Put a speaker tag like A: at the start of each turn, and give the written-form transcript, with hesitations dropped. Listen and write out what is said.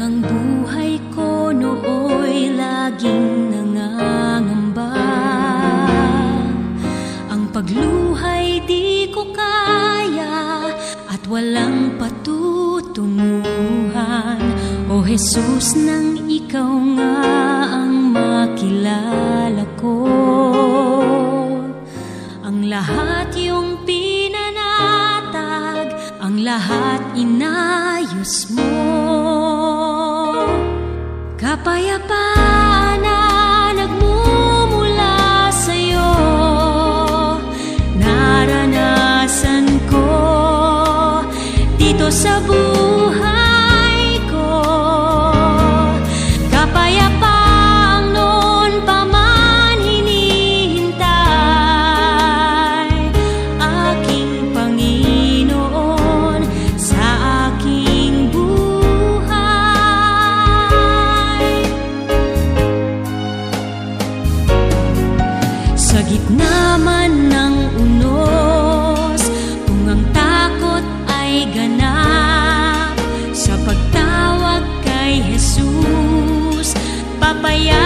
A: ang buhay ko nooy laging nangangamba. Ang pagluhay di ko kaya at walang patutunguhan. O Jesus, nang ikaw nga ang makilala ko, ang lahat iyong pinanatag, ang lahat inayos mo. Kapayapaan na nagmumula sa'yo, naranasan ko dito sa buhay ko. Kapayapaang noon pa man hinihintay, aking Panginoon sa aking buhay. Sa gitna man ng unos, kung ang takot ay ganap, sa pagtawag kay Jesus, papaya